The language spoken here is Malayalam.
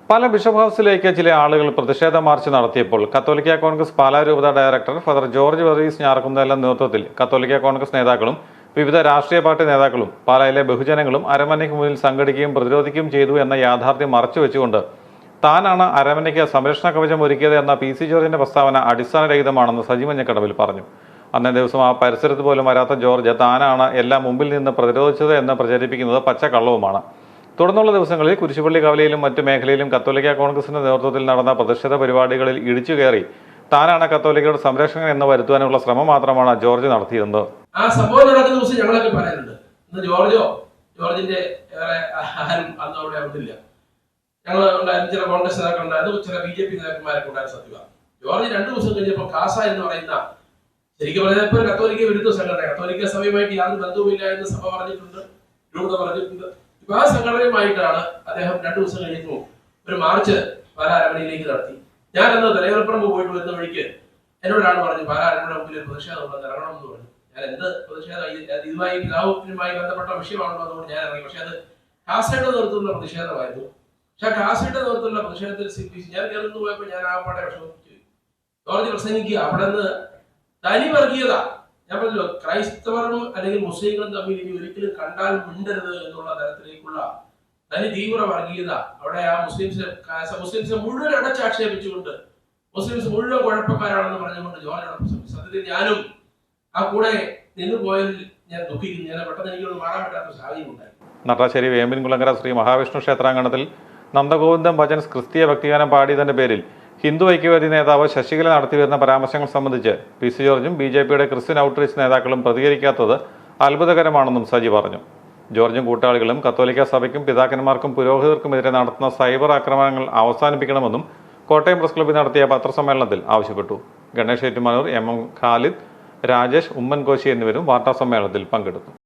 പല ബിഷപ്പ് ഹൗസിലേക്ക് ചില ആളുകൾ പ്രതിഷേധ മാർച്ച് നടത്തിയപ്പോൾ കത്തോലിക്ക കോൺഗ്രസ് പാലാ രൂപത ഡയറക്ടർ ഫാദർ ജോർജ് വർഗീസ് ഞാറക്കുന്നേലിന്റെ നേതൃത്വത്തിൽ കത്തോലിക്ക കോൺഗ്രസ് നേതാക്കളും വിവിധ രാഷ്ട്രീയ പാർട്ടി നേതാക്കളും പാലായിലെ ബഹുജനങ്ങളും അരമനയ്ക്ക് മുന്നിൽ സംഘടിക്കുകയും പ്രതിരോധിക്കുകയും ചെയ്തു എന്ന യാഥാർത്ഥ്യം മറച്ചുവെച്ചുകൊണ്ട് താനാണ് അരമനയ്ക്ക് സംരക്ഷണ കവചം ഒരുക്കിയത് എന്ന പി.സി. ജോർജിന്റെ പ്രസ്താവന അടിസ്ഥാനരഹിതമാണെന്ന് സജി മഞ്ഞക്കടവിൽ പറഞ്ഞു. അന്നേ ദിവസം ആ പരിസരത്ത് പോലും വരാത്ത ജോർജ് താനാണ് എല്ലാം മുമ്പിൽ നിന്ന് പ്രതിരോധിച്ചത് എന്ന് പ്രചരിപ്പിക്കുന്നത് പച്ചക്കള്ളവുമാണ്. തുടർന്നുള്ള ദിവസങ്ങളിൽ കുരിശുപള്ളി കവലയിലും മറ്റു മേഖലയിലും കത്തോലിക്ക കോൺഗ്രസിന്റെ നേതൃത്വത്തിൽ നടന്ന പ്രതിഷേധ പരിപാടികളിൽ ഇടിച്ചു കയറി താനാണ് കത്തോലിക്കയുടെ സംരക്ഷകൻ എന്ന് വരുത്തുവാനുള്ള ശ്രമം മാത്രമാണ് ജോർജ് നടത്തിയിരുന്നത്. ആ സംഭവം നടക്കുന്ന ദിവസം ഞങ്ങളൊക്കെ പറയുന്നുണ്ട്, ഇന്ന് ജോർജിന്റെ ആരും അന്ന് അവിടെ ആവുന്നില്ല. ഞങ്ങൾ ഉണ്ടായിരുന്നു, ചില കോൺഗ്രസ് നേതാക്കൾ ഉണ്ടായിരുന്നു, ചില BJP നേതാക്കന്മാരൊക്കെ ഉണ്ടായിരുന്നു. സത്യമാണ്, ജോർജ് 2 ദിവസം കഴിഞ്ഞപ്പോൾ കാസ എന്ന് പറയുന്ന, ശരിക്കും പറഞ്ഞപ്പോൾ കത്തോലിക്ക വിരുദ്ധ സംഘടന, കത്തോലിക്ക സഭയുമായിട്ട് യാതൊരു ബന്ധവുമില്ല എന്ന് സഭ പറഞ്ഞിട്ടുണ്ട്, രൂപത പറഞ്ഞിട്ടുണ്ട്. ഇപ്പൊ ആ സംഘടനയുമായിട്ടാണ് അദ്ദേഹം 2 ദിവസം കഴിഞ്ഞപ്പോൾ ഒരു മാർച്ച് പാലാ അരമനയിലേക്ക് നടത്തി. ഞാൻ അന്ന് തലയോലപ്പുറമ്പ് പോയിട്ട് വരുന്ന വഴിക്ക് എന്നോടാണ് പറഞ്ഞു, പാലാ അരമന മുമ്പിൽ ഒരു പ്രതിഷേധം ഉണ്ടെന്ന് ഇറങ്ങണം എന്ന് പറഞ്ഞു. ഞാൻ എന്ത് പ്രതിഷേധം, ഇതുമായി പിതാവുമായി ബന്ധപ്പെട്ട വിഷയമാണല്ലോ, അതുകൊണ്ട് ഞാൻ ഇറങ്ങി. പക്ഷെ അത് കാസയുടെ നേതൃത്വത്തിലുള്ള പ്രതിഷേധമായിരുന്നു. പക്ഷെ കാസയുടെ നേതൃത്വത്തിലുള്ള പ്രതിഷേധത്തിൽ ഞാൻ കയറുന്നു പോയപ്പോൾ ഞാൻ ആ പാടെ വിഷമിച്ചു. ജോർജ് പ്രസംഗിക്കുക, അവിടെ നിന്ന് തനി വർഗീയത, ഞാൻ പറഞ്ഞല്ലോ, ക്രൈസ്തവരും അല്ലെങ്കിൽ മുസ്ലിങ്ങളും തമ്മിൽ ഇനി ഒരിക്കലും കണ്ടാൽ മിണ്ടരുത് എന്നുള്ള തരത്തിലേക്കുള്ള തനി തീവ്ര വർഗീയത അവിടെ ആ മുസ്ലിംസിനെ മുഴുവൻ അടച്ചാക്ഷേപിച്ചുകൊണ്ട് മുസ്ലിംസ് മുഴുവൻ കുഴപ്പക്കാരാണെന്ന് പറഞ്ഞുകൊണ്ട് ജോർജ് സത്യത്തിൽ ഞാനും ആ കൂടെ നിന്ന് പോയതിൽ ഞാൻ ദുഃഖിക്കുന്നു. ഞാൻ പെട്ടെന്ന് എനിക്കൊന്ന് മാറാൻ പറ്റാത്ത സാഹചര്യം ഉണ്ടായി. നട്ടാശ്ശേരി വേമ്പിൻകുളങ്ങര ശ്രീ മഹാവിഷ്ണു ക്ഷേത്രാങ്കണത്തിൽ നന്ദഗോവിന്ദം ഭജൻസ് ക്രിസ്തീയ ഭക്തിഗാനം പാടിയതിന്റെ പേരിൽ ഹിന്ദു ഐക്യവേദി നേതാവ് ശശികല നടത്തിവരുന്ന പരാമർശങ്ങൾ സംബന്ധിച്ച് പി.സി. ജോർജും BJPയുടെ ക്രിസ്ത്യൻ ഔട്ട്റീച്ച് നേതാക്കളും പ്രതികരിക്കാത്തത് അത്ഭുതകരമാണെന്നും സജി പറഞ്ഞു. ജോർജും കൂട്ടാളികളും കത്തോലിക്ക സഭയ്ക്കും പിതാക്കന്മാർക്കും പുരോഹിതർക്കുമെതിരെ നടത്തുന്ന സൈബർ ആക്രമണങ്ങൾ അവസാനിപ്പിക്കണമെന്നും കോട്ടയം പ്രസ് ക്ലബ്ബിൽ നടത്തിയ പത്രസമ്മേളനത്തിൽ ആവശ്യപ്പെട്ടു. ഗണേഷ് ഏറ്റുമാനൂർ, M.M. ഖാലിദ്, രാജേഷ്, ഉമ്മൻ കോശി എന്നിവരും വാർത്താസമ്മേളനത്തിൽ പങ്കെടുത്തു.